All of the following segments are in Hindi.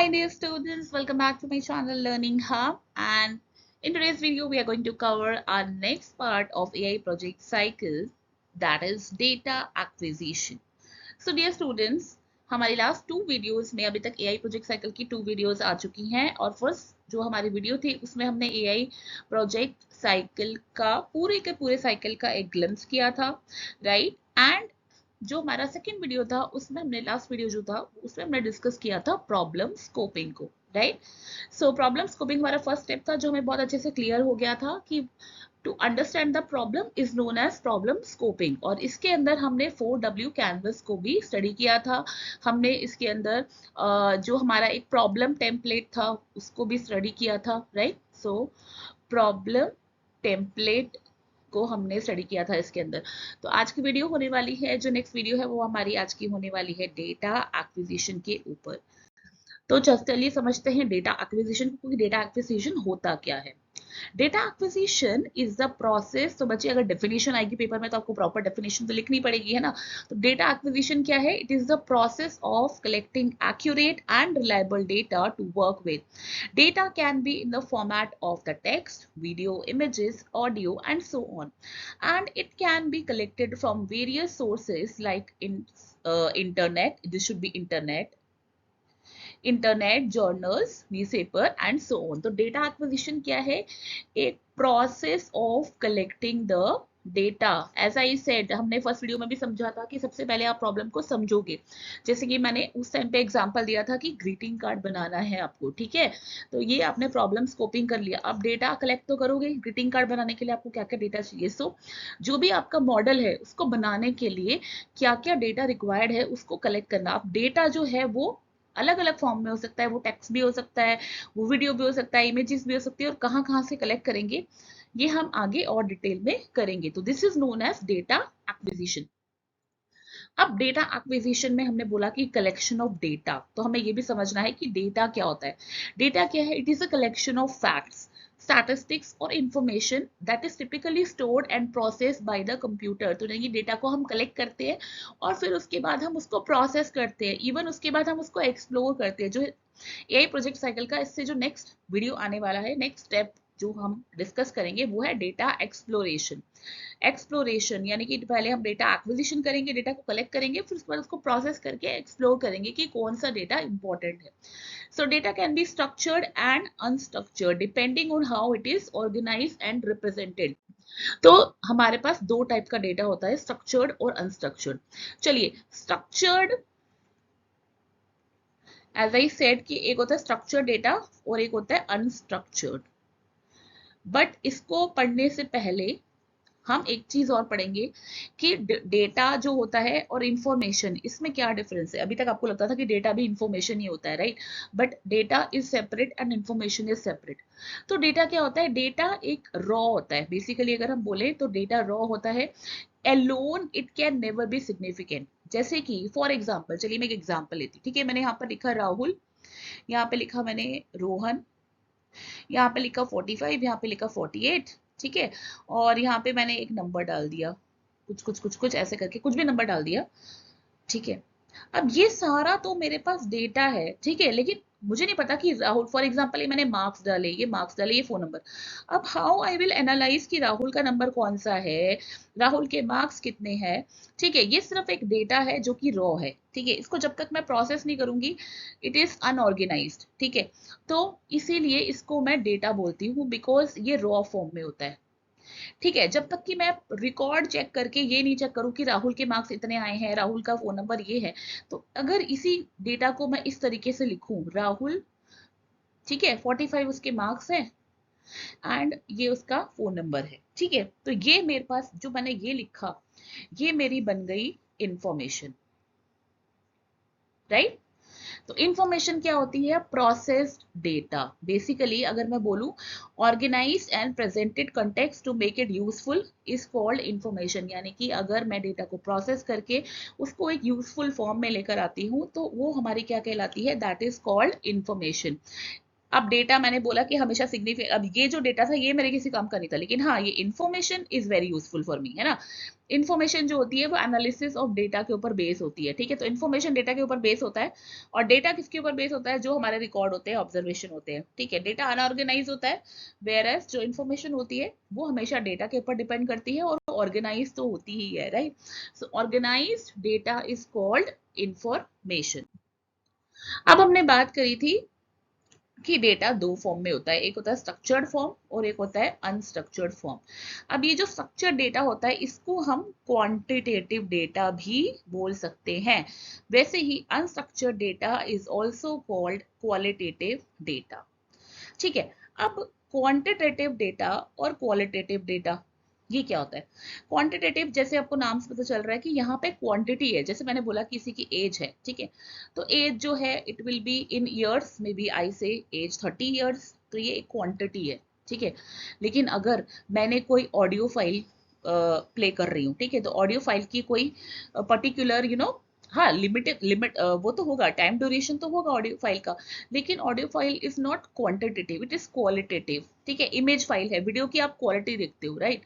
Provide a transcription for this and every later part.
my dear students, welcome back to my channel Learning Hub, and in today's video we are going to cover our next part of AI project cycle, that is data acquisition. So dear students, हमारी लास्ट 2 वीडियोस में अभी तक AI प्रोजेक्ट साइकिल की 2 वीडियोस आ चुकी हैं और फर्स्ट जो हमारी वीडियो थी उसमें हमने AI प्रोजेक्ट साइकिल का पूरे के पूरे साइकिल का एक ग्लिम्स किया था, राइट। एंड जो हमारा सेकंड वीडियो था उसमें हमने लास्ट वीडियो जो था उसमें हमने डिस्कस किया था प्रॉब्लम स्कोपिंग को, राइट। सो प्रॉब्लम स्कोपिंग हमारा फर्स्ट स्टेप था जो हमें बहुत अच्छे से क्लियर हो गया था कि to understand the problem is known as problem scoping, और इसके अंदर हमने 4W कैनवस को भी स्टडी किया था। हमने इसके अंदर जो हमारा एक प्रॉब्लम टेम्पलेट था उसको भी स्टडी किया था, राइट। सो प्रॉब्लम टेम्पलेट को हमने स्टडी किया था इसके अंदर। तो आज की वीडियो होने वाली है, जो नेक्स्ट वीडियो है वो हमारी आज की होने वाली है डेटा एक्विजिशन के ऊपर। तो चलिए समझते हैं डेटा एक्विजिशन, क्योंकि डेटा एक्विजिशन होता क्या है। Data acquisition is the process, तो बच्चे अगर डेफिनेशन आएगी पेपर में तो आपको प्रॉपर डेफिनेशन तो लिखनी पड़ेगी, है ना। तो डेटा एक्विजिशन क्या है? It is the process of collecting accurate and reliable data to work with. Data can be in the format of the text, video, images, audio and so on, and it can be collected from various sources like in internet, this should be internet, journals, newspaper and so on. तो डेटा एक्विजिशन क्या है? एक process of collecting the data. As I said, हमने फर्स्ट वीडियो में भी समझा था कि सबसे पहले आप प्रॉब्लम को समझोगे। जैसे कि मैंने उस टाइम पे एग्जांपल दिया था कि ग्रीटिंग कार्ड बनाना है आपको, ठीक है। तो ये आपने प्रॉब्लम स्कोपिंग कर लिया, अब डेटा कलेक्ट तो करोगे। ग्रीटिंग कार्ड बनाने के लिए आपको क्या क्या डेटा चाहिए? सो जो भी आपका मॉडल है उसको बनाने के लिए क्या क्या डेटा रिक्वायर्ड है उसको कलेक्ट करना। अब डेटा जो है वो अलग अलग फॉर्म में हो सकता है, वो टेक्स्ट भी हो सकता है, वो वीडियो भी हो सकता है, इमेजेस भी हो सकती है, और कहाँ कहाँ से कलेक्ट करेंगे ये हम आगे और डिटेल में करेंगे। तो this is known as data acquisition. अब डेटा एक्विजिशन में हमने बोला कि कलेक्शन ऑफ डेटा, तो हमें ये भी समझना है कि डेटा क्या होता है। डेटा क्या है? It is a collection of facts, statistics और information that is typically stored and processed by the computer। तो ये डेटा को हम कलेक्ट करते हैं और फिर उसके बाद हम उसको प्रोसेस करते हैं, इवन उसके बाद हम उसको एक्सप्लोर करते हैं। जो एआई प्रोजेक्ट साइकिल का इससे जो नेक्स्ट वीडियो आने वाला है, नेक्स्ट स्टेप जो हम डिस्कस करेंगे वो है डेटा एक्सप्लोरेशन। एक्सप्लोरेशन यानी कि पहले हम डेटा एक्विजिशन करेंगे, डेटा को कलेक्ट करेंगे, फिर उसके बाद उसको प्रोसेस करके एक्सप्लोर करेंगे कि कौन सा डेटा इंपॉर्टेंट है। So data can be structured and unstructured depending on how it is organized and represented। तो हमारे पास दो टाइप का डेटा होता है, स्ट्रक्चर्ड और अनस्ट्रक्चर्ड। चलिए स्ट्रक्चर्ड, एज आई सेड कि एक होता है स्ट्रक्चर्ड डेटा और एक होता है अनस्ट्रक्चर्ड। बट इसको पढ़ने से पहले हम एक चीज और पढ़ेंगे कि डेटा जो होता है और इंफॉर्मेशन, इसमें क्या डिफरेंस है। अभी तक आपको लगता था कि डेटा भी इंफॉर्मेशन ही होता है, right. But data is separate and information is separate. तो डेटा क्या होता है? डेटा एक रॉ होता है। बेसिकली अगर हम बोले तो डेटा रॉ होता है, alone it can never be significant। जैसे कि फॉर एग्जाम्पल, चलिए मैं एक एग्जाम्पल लेती, ठीक है। मैंने यहाँ पर लिखा राहुल, यहाँ पे लिखा मैंने रोहन, यहाँ पे लिखा 45, यहाँ पे लिखा 48, ठीक है। और यहाँ पे मैंने एक नंबर डाल दिया, कुछ कुछ कुछ कुछ ऐसे करके कुछ भी नंबर डाल दिया, ठीक है। अब ये सारा तो मेरे पास डेटा है, ठीक है, लेकिन मुझे नहीं पता कि राहुल, फॉर एग्जांपल ये मैंने मार्क्स डाले, ये मार्क्स डाले, ये फोन नंबर। अब हाउ आई विल एनालाइज कि राहुल का नंबर कौन सा है, राहुल के मार्क्स कितने हैं, ठीक है। ये सिर्फ एक डेटा है जो कि रॉ है, ठीक है। इसको जब तक मैं प्रोसेस नहीं करूंगी इट इज अनऑर्गेनाइज्ड, ठीक है। तो इसीलिए इसको मैं डेटा बोलती हूँ, बिकॉज ये रॉ फॉर्म में होता है, ठीक है। जब तक कि मैं रिकॉर्ड चेक करके ये नहीं चेक करूं कि राहुल के मार्क्स इतने आए हैं, राहुल का फोन नंबर ये है, तो अगर इसी डेटा को मैं इस तरीके से लिखूं, राहुल, ठीक है, 45 उसके मार्क्स है एंड ये उसका फोन नंबर है, ठीक है। तो ये मेरे पास जो मैंने ये लिखा, ये मेरी बन गई इंफॉर्मेशन, राइट। तो इंफॉर्मेशन क्या होती है? Processed data. बेसिकली अगर मैं बोलूं, organised and presented context to make it useful is called information. यानी कि अगर मैं डेटा को प्रोसेस करके उसको एक यूजफुल फॉर्म में लेकर आती हूं तो वो हमारी क्या कहलाती है? That is called information. अब डेटा मैंने बोला कि हमेशा सिग्निफिकेंट, अब ये जो डेटा था ये मेरे किसी काम का नहीं था, लेकिन हाँ ये information is very useful for me, है ना। इन्फॉर्मेशन जो होती है वो एनालिसिस ऑफ डेटा के ऊपर बेस होती है, ठीक है। तो इन्फॉर्मेशन डेटा के ऊपर बेस होता है, और डेटा किसके ऊपर बेस होता है, जो हमारे रिकॉर्ड होते हैं, ऑब्जर्वेशन होते हैं, ठीक है। डेटा अनऑर्गेनाइज होता है, वेयर एज जो इन्फॉर्मेशन होती है वो हमेशा डेटा के ऊपर डिपेंड करती है, और ऑर्गेनाइज तो होती ही है, right. So organised data is called information. अब हमने बात करी थी कि डेटा दो फॉर्म में होता है, एक होता है स्ट्रक्चर्ड फॉर्म और एक होता है अनस्ट्रक्चर्ड फॉर्म। अब ये जो स्ट्रक्चर्ड डेटा होता है इसको हम क्वांटिटेटिव डेटा भी बोल सकते हैं। वैसे ही unstructured data is also called qualitative data, ठीक है। अब क्वांटिटेटिव डेटा और क्वालिटेटिव डेटा ये क्या होता है। क्वांटिटेटिव, जैसे आपको नाम से पता चल रहा है कि यहाँ पे क्वांटिटी है, जैसे मैंने बोला किसी की एज है, ठीक है। तो एज जो है it will be in years, maybe I say age 30 years, तो ये एक क्वांटिटी है, ठीक है। लेकिन अगर मैंने कोई ऑडियो फाइल प्ले कर रही हूँ, ठीक है, तो ऑडियो फाइल की कोई पर्टिकुलर हाँ लिमिट वो तो होगा, टाइम ड्यूरेशन तो होगा ऑडियो फाइल का, लेकिन audio file is not quantitative, it is qualitative, ठीक है। इमेज फाइल है, वीडियो की आप क्वालिटी देखते हो, राइट।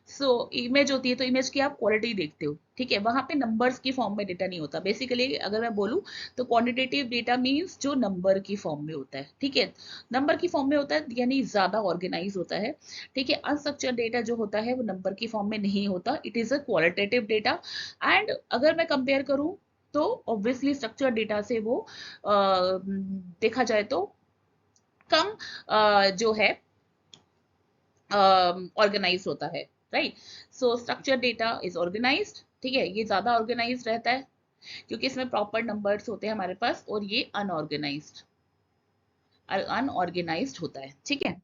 सो इमेज होती है तो इमेज की आप क्वालिटी देखते हो, ठीक है। वहां पे नंबर्स की फॉर्म में डेटा नहीं होता। बेसिकली अगर मैं बोलूं तो क्वांटिटेटिव डेटा मींस जो नंबर की फॉर्म में होता है, ठीक है। नंबर की फॉर्म में होता है यानी ज्यादा ऑर्गेनाइज होता है, ठीक है। अनस्ट्रक्चर्ड डेटा जो होता है वो नंबर की फॉर्म में नहीं होता, it is a qualitative data. And अगर मैं कंपेयर करूं तो ऑब्वियसली स्ट्रक्चर्ड डेटा से वो देखा जाए तो कम जो है ऑर्गेनाइज होता है, right. So structure data is organised, ठीक है, ये ज्यादा ऑर्गेनाइज रहता है क्योंकि इसमें प्रॉपर नंबर्स होते हैं हमारे पास, और ये अनऑर्गेनाइज्ड होता है, ठीक है।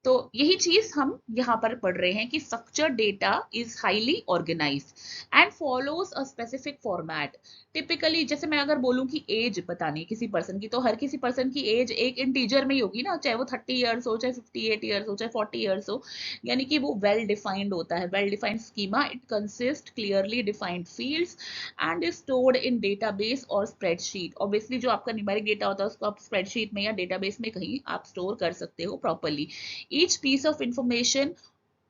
तो यही चीज हम यहाँ पर पढ़ रहे हैं कि structured data is highly organised and follows a specific format. Typically जैसे मैं अगर बोलूं कि एज बतानी है किसी पर्सन की, तो हर किसी पर्सन की एज एक इंटीजर में ही होगी ना, चाहे वो 30 ईयर्स हो, चाहे 58 ईयर्स हो, चाहे 40 ईयर्स हो। यानी कि वो वेल डिफाइंड होता है, well defined schema, it consist clearly defined fields and is stored in database और स्प्रेडशीट। ऑब्वियसली जो आपका न्यूमेरिक डेटा होता है उसको आप स्प्रेडशीट में या डेटाबेस में कहीं आप स्टोर कर सकते हो properly. Each piece of information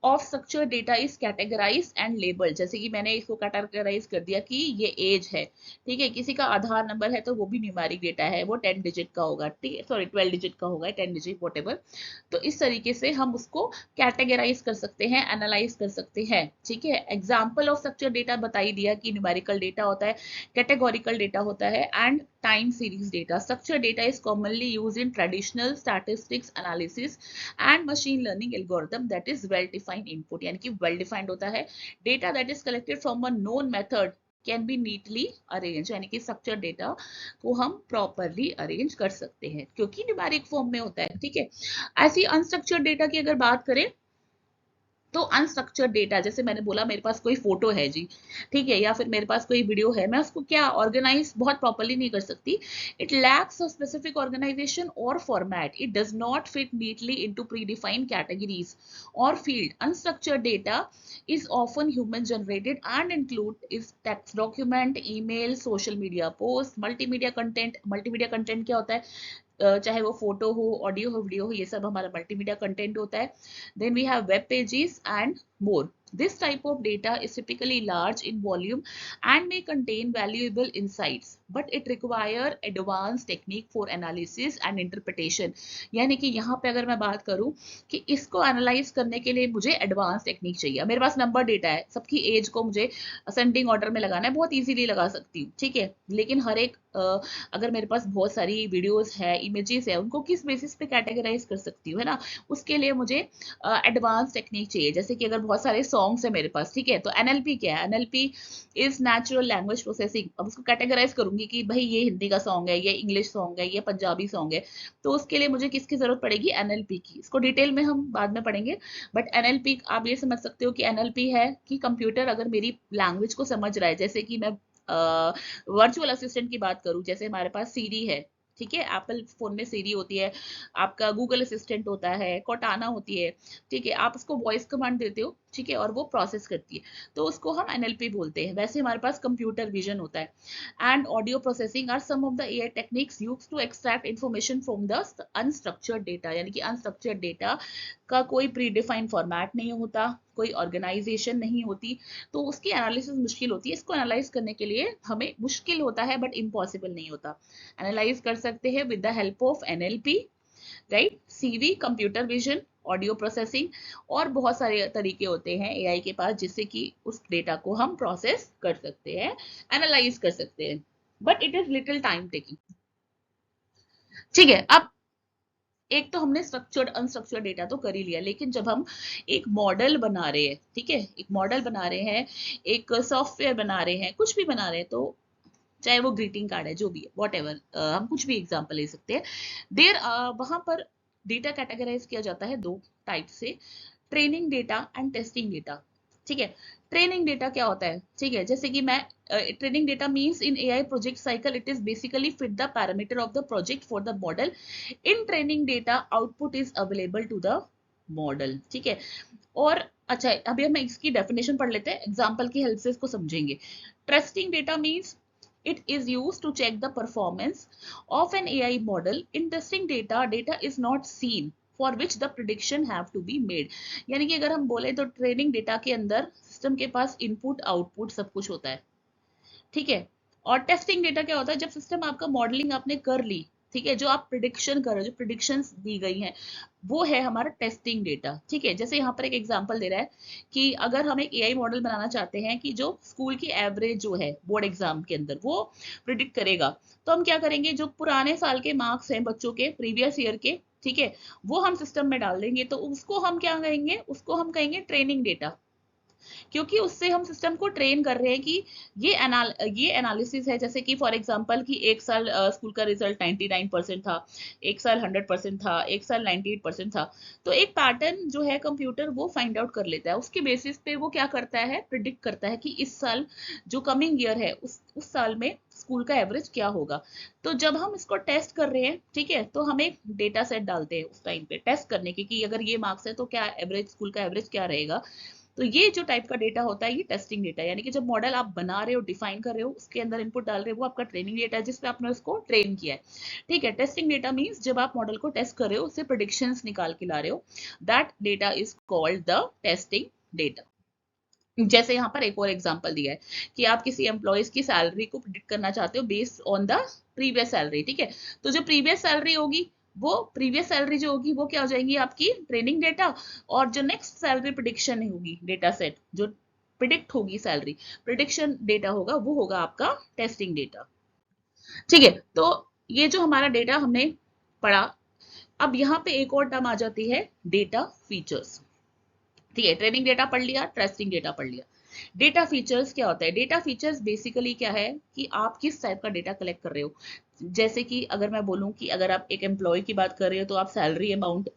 of structure data is categorise and label. जैसे कि मैंने इसको कैटेगराइज कर दिया कि ये एज है, ठीक है। किसी का आधार नंबर है तो वो भी न्यूमेरिक डेटा है, वो 10 डिजिट का होगा, ठीक है, सॉरी 12 डिजिट का होगा, 10 डिजिट वॉटेवर। तो इस तरीके से हम उसको कैटेगराइज कर सकते हैं, एनालाइज कर सकते हैं, ठीक है। एग्जाम्पल ऑफ स्ट्रक्चर डेटा बता ही दिया कि न्यूमेरिकल डेटा होता है, कैटेगोरिकल डेटा होता है, and time series data. Structure data is commonly use in traditional statistics analysis and machine learning algorithm that is well defined input, यानी कि वेल डिफाइंड होता है। Data that is collected from a known method can be neatly arrange, यानी कि स्ट्रक्चर डेटा को हम प्रॉपरली अरेंज कर सकते हैं क्योंकि न्यूमेरिक फॉर्म में होता है, ठीक है। ऐसी अनस्ट्रक्चर्ड डेटा की अगर बात करें तो अनस्ट्रक्चर्ड डेटा, जैसे मैंने बोला मेरे पास कोई फोटो है जी, ठीक है, या फिर मेरे पास कोई वीडियो है, मैं उसको क्या ऑर्गेनाइज बहुत प्रॉपरली नहीं कर सकती। It lacks a specific organisation और format, it does not fit neatly into predefined categories और field. Unstructured data is often human generated and include is text document, email, social media post, multimedia content। multimedia content क्या होता है, चाहे वो फोटो हो, ऑडियो हो, वीडियो हो, ये सब हमारा मल्टीमीडिया कंटेंट होता है। Then we have web pages and more. This type of data is typically large in volume and may contain valuable insights, but it require advanced technique for analysis and interpretation। यानी कि यहाँ पे अगर मैं बात करूँ कि इसको एनालाइज करने के लिए मुझे एडवांस टेक्निक चाहिए। मेरे पास नंबर डेटा है, सबकी एज को मुझे असेंडिंग ऑर्डर में लगाना है, बहुत इजीली लगा सकती हूँ, ठीक है। लेकिन हर एक अगर मेरे पास बहुत सारी वीडियोस है, इमेजेस है, उनको किस बेसिस पे कैटेगराइज कर सकती हूँ, है ना। उसके लिए मुझे एडवांस टेक्निक चाहिए। जैसे कि अगर बहुत सारे सॉन्ग्स है मेरे पास, ठीक है, तो एनएलपी क्या है, NLP is natural language processing. अब उसको कैटेगराइज करूंगी कि भाई ये हिंदी का सॉन्ग है, ये इंग्लिश सॉन्ग है, ये पंजाबी सॉन्ग है, तो उसके लिए मुझे किसकी जरूरत पड़ेगी, एनएलपी की। इसको डिटेल में हम बाद में पढ़ेंगे, बट एनएलपी आप ये समझ सकते हो कि एनएलपी है कि कंप्यूटर अगर मेरी लैंग्वेज को समझ रहा है, जैसे कि मैं वर्चुअल असिस्टेंट की बात करूं, जैसे हमारे पास सीरी है, ठीक है, एप्पल फोन में सीरी होती है, आपका गूगल असिस्टेंट होता है, कोटाना होती है, ठीक है, आप उसको वॉइस कमांड देते हो, ठीक है, और वो प्रोसेस करती है, तो उसको हम एनएलपी बोलते हैं। वैसे हमारे पास कंप्यूटर विजन होता है, and audio processing are some of the AI techniques used to extract information from the unstructured data, यानी कि अनस्ट्रक्चर्ड डेटा का कोई प्री डिफाइंड फॉर्मेट नहीं होता, कोई ऑर्गेनाइजेशन नहीं होती, तो उसकी एनालिसिस मुश्किल होती है। इसको एनालाइज करने के लिए हमें मुश्किल होता है बट इम्पॉसिबल नहीं होता। एनालाइज कर सकते हैं with the help of NLP, right, CV, computer vision, audio processing, और बहुत सारे तरीके होते हैं एआई के पास जिससे कि उस डेटा को हम प्रोसेस कर सकते हैं, एनालाइज कर सकते हैं, but it is little time taking. ठीक है, अब एक तो हमने स्ट्रक्चर्ड अनस्ट्रक्चर्ड डेटा तो कर ही लिया, लेकिन जब हम एक मॉडल बना रहे हैं, ठीक है, एक मॉडल बना रहे हैं, एक सॉफ्टवेयर बना रहे हैं, कुछ भी बना रहे हैं, तो चाहे वो ग्रीटिंग कार्ड है, जो भी है, वॉट एवर, हम कुछ भी एग्जाम्पल ले सकते हैं। वहां पर डेटा कैटेगराइज किया जाता है दो टाइप से, training data and testing data. ठीक है, ट्रेनिंग डेटा क्या होता है, ठीक है, जैसे कि मैं training data means in AI project cycle it is basically fit the parameter of the project for the model. In training data output is available to the model. ठीक है, और अच्छा, अभी हम इसकी डेफिनेशन पढ़ लेते हैं, एग्जांपल की हेल्प से इसको समझेंगे। Testing data means it is used to check the performance of an AI model. In testing data, data is not seen for which the prediction have to be made. यानी कि अगर हम बोले तो ट्रेनिंग डेटा के अंदर सिस्टम के पास इनपुट आउटपुट सब कुछ होता है, ठीक है, और टेस्टिंग डेटा क्या होता है, जब सिस्टम आपका मॉडलिंग आपने कर ली, ठीक है, जो आप प्रिडिक्शन कर रहे हो, जो प्रिडिक्शंस दी गई हैं, वो है हमारा टेस्टिंग डेटा। ठीक है, जैसे यहाँ पर एक एग्जांपल दे रहा है कि अगर हम एक एआई मॉडल बनाना चाहते हैं कि जो स्कूल की एवरेज जो है बोर्ड एग्जाम के अंदर वो प्रिडिक्ट करेगा, तो हम क्या करेंगे, जो पुराने साल के मार्क्स हैं बच्चों के प्रीवियस ईयर के, ठीक है, वो हम सिस्टम में डाल देंगे, तो उसको हम क्या कहेंगे, उसको हम कहेंगे ट्रेनिंग डेटा, क्योंकि उससे हम सिस्टम को ट्रेन कर रहे हैं कि ये एनालिसिस है, जैसे कि फॉर एग्जांपल कि एक साल स्कूल का रिजल्ट 99% था, एक साल 100% था, एक साल 98% था, तो एक पैटर्न जो है कंप्यूटर वो फाइंड आउट कर लेता है, उसके बेसिस पे वो क्या करता है, प्रिडिक्ट करता है कि इस साल जो कमिंग ईयर है उस साल में स्कूल का एवरेज क्या होगा। तो जब हम इसको टेस्ट कर रहे हैं, ठीक है, तो हम एक डेटा सेट डालते हैं उस टाइम पे टेस्ट करने की कि अगर ये मार्क्स है तो क्या एवरेज, स्कूल का एवरेज क्या रहेगा। तो ये जो टाइप का डेटा होता है ये टेस्टिंग डेटा, यानी कि जब मॉडल आप बना रहे हो, डिफाइन कर रहे हो, उसके अंदर इनपुट डाल रहे हो, वो आपका ट्रेनिंग डेटा है जिसपे आपने उसको ट्रेन किया है। ठीक है, टेस्टिंग डेटा मींस जब आप मॉडल को टेस्ट कर रहे हो, उससे प्रेडिक्शंस निकाल के ला रहे हो, that data is called the testing data. जैसे यहाँ पर एक और एग्जांपल दिया है कि आप किसी एम्प्लॉयज की सैलरी को प्रिडिक्ट करना चाहते हो based on the previous salary. ठीक है, तो जो प्रीवियस सैलरी होगी, वो प्रीवियस सैलरी जो होगी वो क्या हो जाएंगी, आपकी ट्रेनिंग डेटा, और जो नेक्स्ट सैलरी प्रिडिक्शन होगी, डेटा सेट जो प्रिडिक्ट होगी सैलरी, प्रिडिक्शन डेटा होगा, वो होगा आपका टेस्टिंग डेटा। ठीक है, तो ये जो हमारा डेटा हमने पढ़ा, अब यहाँ पे एक और टर्म आ जाती है, डेटा फीचर्स। ठीक है, ट्रेनिंग डेटा पढ़ लिया, टेस्टिंग डेटा पढ़ लिया, डेटा फीचर्स क्या होता है। डेटा फीचर्स बेसिकली क्या है कि आप किस टाइप का डेटा कलेक्ट कर रहे हो। जैसे कि अगर मैं बोलूं कि अगर आप एक एम्प्लॉय की बात कर रहे हो तो आप salary amount,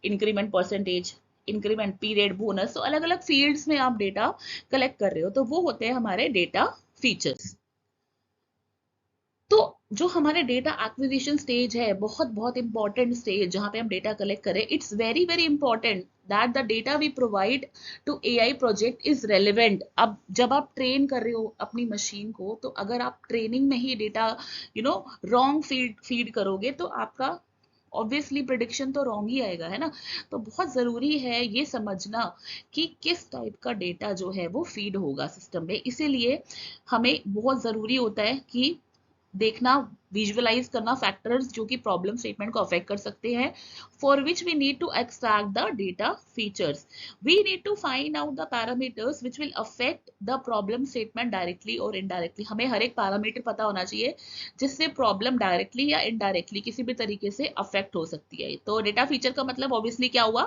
increment percentage, increment period, bonus, तो अलग अलग फील्ड्स में आप डेटा कलेक्ट कर रहे हो, तो वो होते हैं हमारे डेटा फीचर्स। तो जो हमारे डेटा एक्विजिशन स्टेज है, बहुत बहुत इंपॉर्टेंट स्टेज जहां पे हम डेटा कलेक्ट करें, it's very very important that the data we provide to AI project is relevant. अब जब आप ट्रेन कर रहे हो अपनी मशीन को, तो अगर आप ट्रेनिंग में ही डेटा रॉन्ग फीड करोगे, तो आपका ऑब्वियसली प्रिडिक्शन तो रॉन्ग ही आएगा, है ना। तो बहुत जरूरी है ये समझना कि किस टाइप का डेटा जो है वो फीड होगा सिस्टम में। इसीलिए हमें बहुत जरूरी होता है कि देखना, विजुअलाइज करना फैक्टर्स जो कि प्रॉब्लम स्टेटमेंट को अफेक्ट कर सकते हैं, for which we need to extract the data features. We need to find out the parameters which will affect the problem statement directly और इनडायरेक्टली। हमें हर एक पैरामीटर पता होना चाहिए जिससे प्रॉब्लम डायरेक्टली या इनडायरेक्टली किसी भी तरीके से अफेक्ट हो सकती है। तो डेटा फीचर का मतलब ऑब्वियसली क्या हुआ,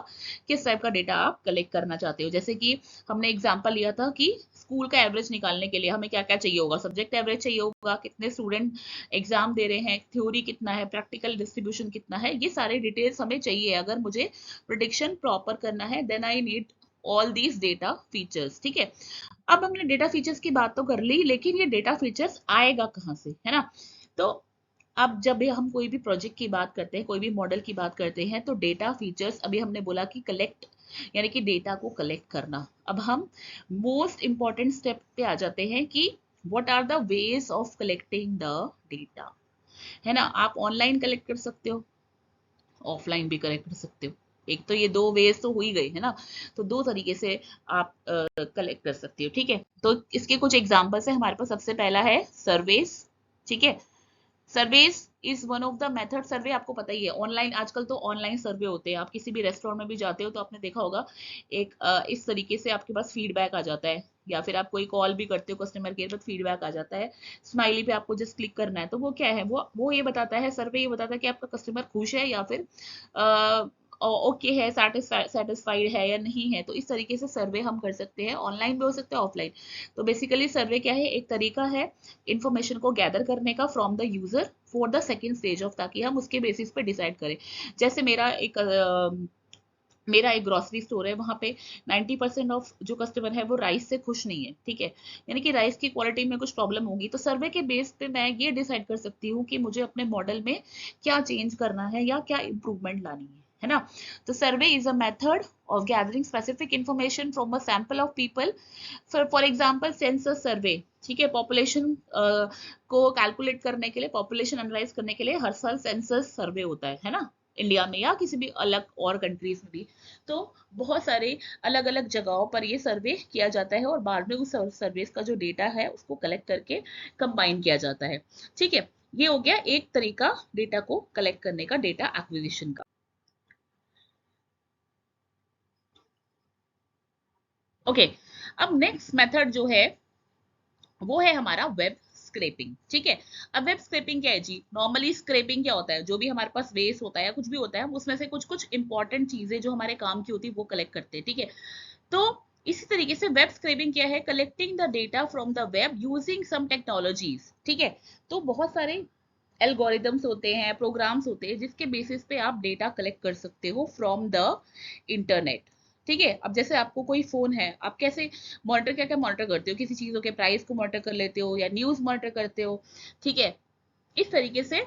किस टाइप का डेटा आप कलेक्ट करना चाहते हो। जैसे कि हमने एग्जाम्पल लिया था कि स्कूल का एवरेज निकालने के लिए हमें क्या क्या चाहिए होगा, सब्जेक्ट एवरेज चाहिए होगा, कितने स्टूडेंट एग्जाम दे रहे हैं, थ्योरी कितना है, प्रैक्टिकल डिस्ट्रीब्यूशन कितना है, ये सारे डिटेल्स हमें चाहिए अगर मुझे प्रिडिक्शन प्रॉपर करना है, then I need all these data features. ठीक है, अब हमने डेटा फीचर्स की बात तो कर ली, लेकिन ये डेटा फीचर्स आएगा कहाँ से, है ना। तो अब जब भी हम कोई भी प्रोजेक्ट की बात करते हैं, कोई भी मॉडल की बात करते हैं, तो डेटा फीचर्स अभी हमने बोला कि कलेक्ट, यानी कि डेटा को कलेक्ट करना। अब हम मोस्ट इंपॉर्टेंट स्टेप पे आ जाते हैं कि what are the ways of collecting the data, है ना। आप ऑनलाइन कलेक्ट कर सकते हो, ऑफलाइन भी कलेक्ट कर सकते हो। एक तो ये दो वेज तो हो ही गई, है ना। तो दो तरीके से आप कलेक्ट कर सकते हो, ठीक है। तो इसके कुछ एग्जांपल्स है हमारे पास। सबसे पहला है सर्वेस, ठीक है। Surveys is one of the method. Survey आपको पता ही है, ऑनलाइन आजकल तो ऑनलाइन सर्वे होते हैं। आप किसी भी रेस्टोरेंट में भी जाते हो तो आपने देखा होगा एक इस तरीके से आपके पास फीडबैक आ जाता है, या फिर आप कोई कॉल भी करते हो कस्टमर केयर पर, फीडबैक आ जाता है। स्माइली पे आपको जस्ट क्लिक करना है, तो वो क्या है, वो ये बताता है, सर्वे ये बताता है कि आपका कस्टमर खुश है या फिर ओके है, सेटिस्फाइड है या नहीं है। तो इस तरीके से सर्वे हम कर सकते हैं, ऑनलाइन भी हो सकता है, ऑफलाइन। तो बेसिकली सर्वे क्या है, एक तरीका है इंफॉर्मेशन को गैदर करने का from the user for the second stage of, ताकि हम उसके बेसिस पे डिसाइड करें। जैसे मेरा एक ग्रोसरी स्टोर है, वहां पे 90% ऑफ जो कस्टमर है वो राइस से खुश नहीं है, ठीक है। यानी कि राइस की क्वालिटी में कुछ प्रॉब्लम होगी। तो सर्वे के बेस पे मैं ये डिसाइड कर सकती हूँ कि मुझे अपने मॉडल में क्या चेंज करना है या क्या इंप्रूवमेंट लानी है ना। तो सर्वे is a method of gathering specific information from a sample of people. For example, census survey, ठीक है। पॉपुलेशन को कैलकुलेट करने के लिए, पॉपुलेशन एनालाइज करने के लिए हर साल सेंसस सर्वे होता है ना, इंडिया में या किसी भी अलग और कंट्रीज में भी। तो बहुत सारे अलग अलग जगहों पर ये सर्वे किया जाता है और बाद में उस सर्वेस का जो डेटा है उसको कलेक्ट करके कंबाइन किया जाता है, ठीक है। ये हो गया एक तरीका डेटा को कलेक्ट करने का, डेटा एक्विजिशन का। ओके, अब नेक्स्ट मेथड जो है वो है हमारा वेब स्क्रैपिंग, ठीक है। अब वेब स्क्रैपिंग क्या है जी? नॉर्मली स्क्रैपिंग क्या होता है, जो भी हमारे पास वेस्ट होता है, कुछ भी होता है, उसमें से कुछ कुछ इंपॉर्टेंट चीजें जो हमारे काम की होती है वो कलेक्ट करते हैं, ठीक है। तो इसी तरीके से वेब स्क्रैपिंग क्या है, collecting the data from the web using some technologies, ठीक है। तो बहुत सारे एल्गोरिदम्स होते हैं, प्रोग्राम्स होते हैं, जिसके बेसिस पे आप डेटा कलेक्ट कर सकते हो फ्रॉम द इंटरनेट, ठीक है। अब जैसे आपको कोई फोन है, आप कैसे मॉनिटर, क्या क्या मॉनिटर करते हो, किसी चीजों के प्राइस को मॉनिटर कर लेते हो या न्यूज मॉनिटर करते हो, ठीक है। इस तरीके से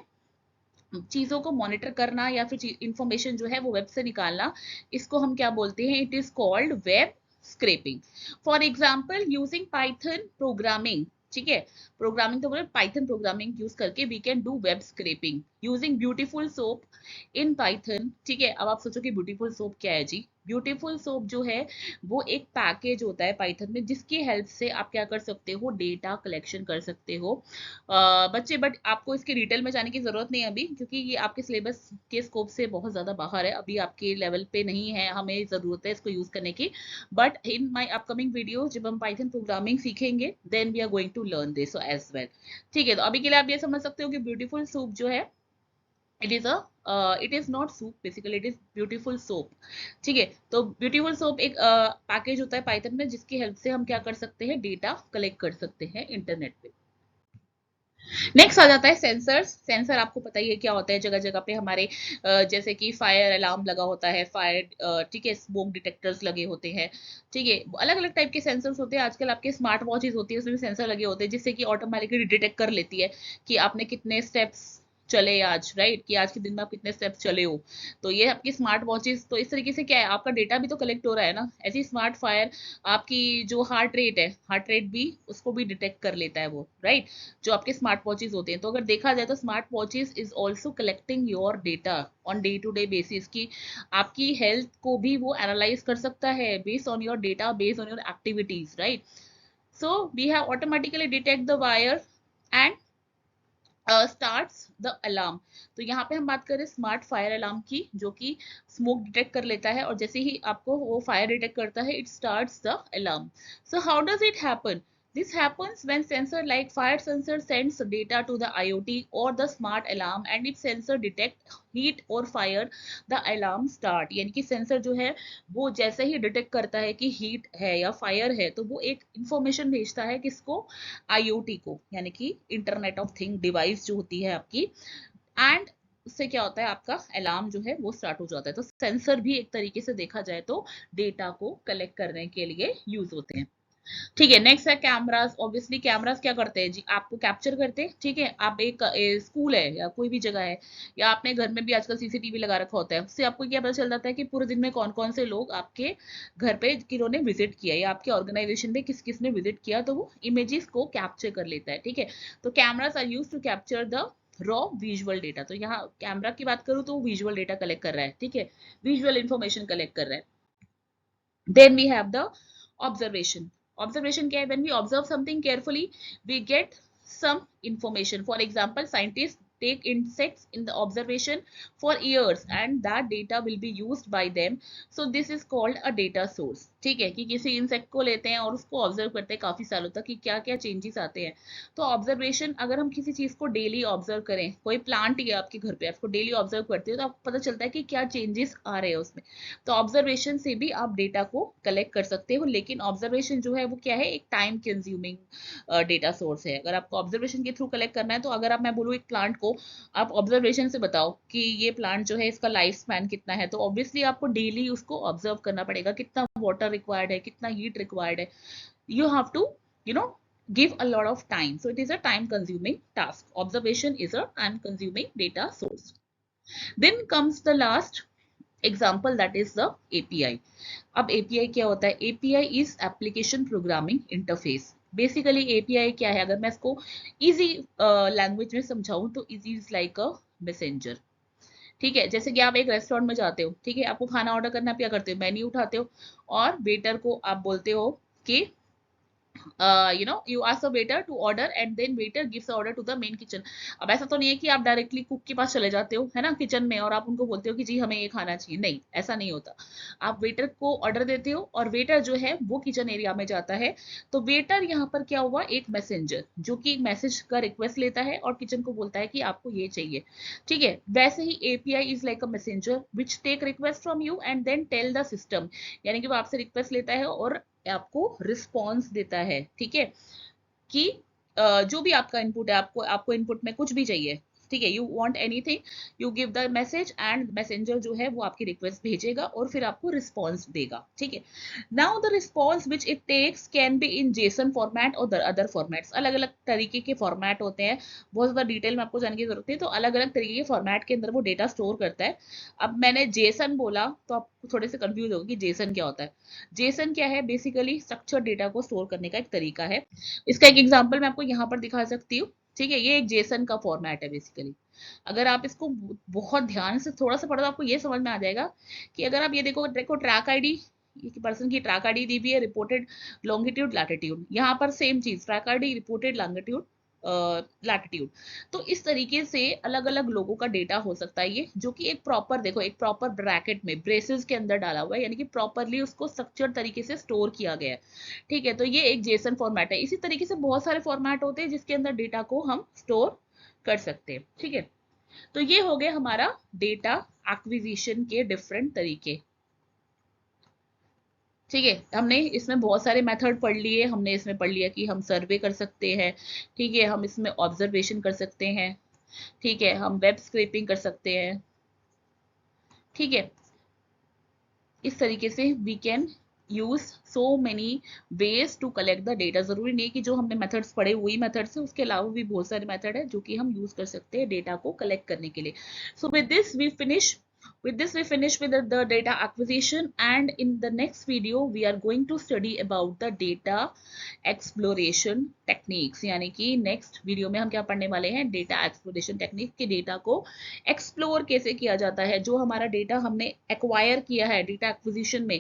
चीजों को मॉनिटर करना या फिर इंफॉर्मेशन जो है वो वेब से निकालना, इसको हम क्या बोलते हैं, it is called web scraping. For example using Python programming, ठीक है। प्रोग्रामिंग तो बोले, पाइथन प्रोग्रामिंग यूज करके we can do web scraping using beautiful soup in Python, ठीक है। अब आप सोचो कि ब्यूटीफुल सोप क्या है जी? ब्यूटीफुल सोप जो है वो एक पैकेज होता है पाइथन में, जिसकी हेल्प से आप क्या कर सकते हो, डेटा कलेक्शन कर सकते हो। बच्चे, बट आपको इसके डिटेल में जाने की जरूरत नहीं है अभी, क्योंकि ये आपके सिलेबस के स्कोप से बहुत ज्यादा बाहर है, अभी आपके लेवल पे नहीं है, हमें जरूरत है इसको यूज करने की। But in my upcoming video जब हम पाइथन प्रोग्रामिंग सीखेंगे, then we are going to learn this as well, ठीक है। तो अभी के लिए आप ये समझ सकते हो कि ब्यूटीफुल सूप जो है, it is it is not soup, basically it is beautiful soap, ठीक है। तो ब्यूटीफुल सोप एक पैकेज होता है पाइथन में, जिसकी हेल्प से हम क्या कर सकते हैं, डेटा कलेक्ट कर सकते हैं इंटरनेट पे। नेक्स्ट आ जाता है सेंसर्स। सेंसर आपको पता ही है क्या होता है, जगह जगह पे हमारे जैसे कि फायर अलार्म लगा होता है, फायर, ठीक है, स्मोक डिटेक्टर्स लगे होते हैं, ठीक है। अलग अलग टाइप के सेंसर्स होते हैं। आजकल आपके स्मार्ट वॉचेस होती है, उसमें भी सेंसर लगे होते हैं, जिससे कि ऑटोमेटिकली डिटेक्ट कर लेती है कि आपने कितने स्टेप्स चले आज, राइट, कि आज के दिन में आप कितने स्टेप्स चले हो। तो ये आपकी स्मार्ट वॉचेस, तो इस तरीके से क्या है, आपका डेटा भी तो कलेक्ट हो रहा है ना। ऐसी स्मार्ट फायर आपकी जो हार्ट रेट है, हार्ट रेट भी उसको भी डिटेक्ट कर लेता है वो, राइट, जो आपके स्मार्ट वॉचेस होते हैं। तो अगर देखा जाए तो smart watches is also collecting your data on day to day basis, की आपकी हेल्थ को भी वो एनालाइज कर सकता है based on your data, based on your activities, right. So we have automatically detect the wire and starts the alarm. तो यहाँ पे हम बात करें स्मार्ट फायर अलार्म की, जो कि स्मोक डिटेक्ट कर लेता है, और जैसे ही आपको वो फायर डिटेक्ट करता है, it starts the alarm. So how does it happen? This happens when sensor like fire sensor sends data to the IoT or the smart alarm, and if sensor detect heat or fire, the alarm start। यानी कि सेंसर जो है वो जैसे ही डिटेक्ट करता है कि हीट है या फायर है, तो वो एक इंफॉर्मेशन भेजता है किसको, आईओटी को, यानी कि इंटरनेट ऑफ थिंग डिवाइस जो होती है आपकी। एंड उससे क्या होता है, आपका अलार्म जो है वो स्टार्ट हो जाता है। तो सेंसर भी एक तरीके से देखा जाए तो डेटा को कलेक्ट करने के लिए यूज होते हैं। ठीक है। नेक्स्ट है कैमरास। ऑब्वियसली कैमरास क्या करते हैं जी, आपको कैप्चर करते हैं। ठीक है, आप एक स्कूल है या कोई भी जगह है, या आपने घर में भी आजकल सीसीटीवी लगा रखा होता है, उससे आपको क्या पता चल जाता है कि पूरे दिन में कौन कौन से लोग आपके घर पे किन्होंने विजिट किया, या आपके ऑर्गेनाइजेशन में किस किस ने विजिट किया, तो वो इमेजेस को कैप्चर कर लेता है। ठीक है, तो cameras are use to capture the raw visual data. तो यहाँ कैमरा की बात करूँ तो विजुअल डेटा कलेक्ट कर रहा है। ठीक है, विजुअल इंफॉर्मेशन कलेक्ट कर रहा है। Then we have the observation. Observation क्या है? When we observe something carefully, we get some information. For example, scientists take insects in the observation for years and that data will be used by them. So this is called a data source. ठीक है, कि किसी इंसेक्ट को लेते हैं और उसको ऑब्जर्व करते हैं काफी सालों तक कि क्या क्या चेंजेस आते हैं। तो ऑब्जर्वेशन, अगर हम किसी चीज को डेली ऑब्जर्व करें, कोई प्लांट ही है आपके घर पे, आपको डेली ऑब्जर्व करते हो, तो आपको पता चलता है कि क्या चेंजेस आ रहे हैं उसमें। तो ऑब्जर्वेशन से भी आप डेटा को कलेक्ट कर सकते हो, लेकिन ऑब्जर्वेशन जो है वो क्या है, एक टाइम कंज्यूमिंग डेटा सोर्स है। अगर आपको ऑब्जर्वेशन के थ्रू कलेक्ट करना है, तो अगर आप, मैं बोलूँ एक प्लांट को आप ऑब्जर्वेशन से बताओ कि ये प्लांट जो है इसका लाइफ स्पैन कितना है, तो ऑब्वियसली आपको डेली उसको ऑब्जर्व करना पड़ेगा, कितना वाटर रिक्वायर्ड है, कितना हीट रिक्वायर्ड है। You have to you know give a lot of time, so it is a time consuming task. Observation is a time consuming data source. Then comes the last example, that is the API. अब API क्या होता है? API is application programming interface. Basically API क्या है, अगर मैं इसको इजी लैंग्वेज में समझाऊं तो easy is like a messenger. ठीक है, जैसे कि आप एक रेस्टोरेंट में जाते हो, ठीक है, आपको खाना ऑर्डर करना, आप क्या करते हो, मेन्यू उठाते हो और वेटर को आप बोलते हो कि you ask the waiter to order and then waiter gives the order to the main kitchen. अब ऐसा तो नहीं है कि आप डायरेक्टली कुक के पास चले जाते हो, है ना, किचन में, और आप उनको बोलते हो कि जी हमें ये खाना चाहिए। नहीं, ऐसा नहीं होता। आप वेटर को ऑर्डर देते हो और वेटर जो है वो किचन एरिया में जाता है। तो वेटर यहाँ पर क्या हुआ, एक मैसेंजर, जो कि एक मैसेज का रिक्वेस्ट लेता है और किचन को बोलता है कि आपको ये चाहिए। ठीक है, वैसे ही API is like a messenger which take request from you and then tell the system, यानी कि वो आपसे रिक्वेस्ट लेता है और आपको रिस्पॉन्स देता है। ठीक है, कि जो भी आपका इनपुट है, आपको आपको इनपुट में कुछ भी चाहिए, ठीक है, you want anything, you give the message and messenger जो है वो आपकी रिक्वेस्ट भेजेगा और फिर आपको रिस्पॉन्स देगा। ठीक है, now the response which it takes can be in JSON format और अदर फॉर्मेट्स। अलग अलग तरीके के फॉर्मेट होते हैं, बहुत ज्यादा डिटेल में आपको जानने की जरूरत है, तो अलग अलग तरीके के फॉर्मेट के अंदर वो डेटा स्टोर करता है। अब मैंने जेसन बोला तो आप थोड़े से कंफ्यूज होगी कि जेसन क्या होता है। जेसन क्या है, बेसिकली स्ट्रक्चर्ड डेटा को स्टोर करने का एक तरीका है। इसका एक एग्जांपल मैं आपको यहाँ पर दिखा सकती हूँ। ठीक है, ये एक जेसन का फॉर्मेट है बेसिकली। अगर आप इसको बहुत ध्यान से थोड़ा सा पढ़ो तो आपको ये समझ में आ जाएगा कि अगर आप ये देखो ट्रैक आईडी, पर्सन की ट्रैक आईडी दी हुई है, रिपोर्टेड लॉन्गिट्यूड लैटिट्यूड, यहाँ पर सेम चीज, track ID, reported longitude latitude. तो इस तरीके से अलग अलग लोगों का डेटा हो सकता है ये, जो कि एक प्रॉपर, देखो एक प्रॉपर ब्रैकेट में ब्रेसेस के अंदर डाला हुआ है, यानी कि प्रॉपरली उसको स्ट्रक्चर्ड तरीके से स्टोर किया गया है। ठीक है, तो ये एक जेसन फॉर्मेट है। इसी तरीके से बहुत सारे फॉर्मेट होते हैं जिसके अंदर डेटा को हम स्टोर कर सकते हैं। ठीक है, तो ये हो गया हमारा डेटा एक्विजिशन के डिफरेंट तरीके। ठीक है, हमने इसमें बहुत सारे मेथड पढ़ लिए। हमने इसमें पढ़ लिया कि हम सर्वे कर सकते हैं, ठीक है, हम इसमें ऑब्जर्वेशन कर सकते हैं, ठीक है, हम वेब स्क्रैपिंग कर सकते हैं। ठीक है, इस तरीके से we can use so many ways to collect the data. जरूरी नहीं कि जो हमने मेथड्स पढ़े वही मेथड्स है, उसके अलावा भी बहुत सारे मेथड है जो कि हम यूज कर सकते हैं डेटा को कलेक्ट करने के लिए। So with this we finish with the data acquisition, and in the next video we are going to study about the data exploration techniques। यानी कि नेक्स्ट वीडियो में हम क्या पढ़ने वाले हैं, डेटा एक्सप्लोरेशन टेक्निक, के डेटा को एक्सप्लोर कैसे किया जाता है। जो हमारा डेटा हमने एक्वायर किया है डेटा एक्विजिशन में,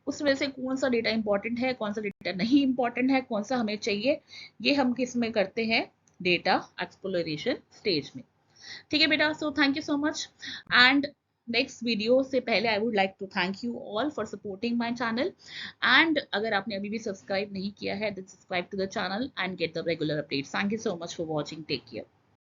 उसमें से कौन सा डेटा इंपॉर्टेंट है, कौन सा डेटा नहीं इंपॉर्टेंट है, कौन सा हमें चाहिए, ये हम किस में करते हैं, डेटा एक्सप्लोरेशन स्टेज में। ठीक है बेटा, so thank you so much. And next video से पहले I would like to thank you all for supporting my channel. And अगर आपने अभी भी सब्सक्राइब नहीं किया है, then subscribe to the channel and get the regular updates. Thank you so much for watching, take care.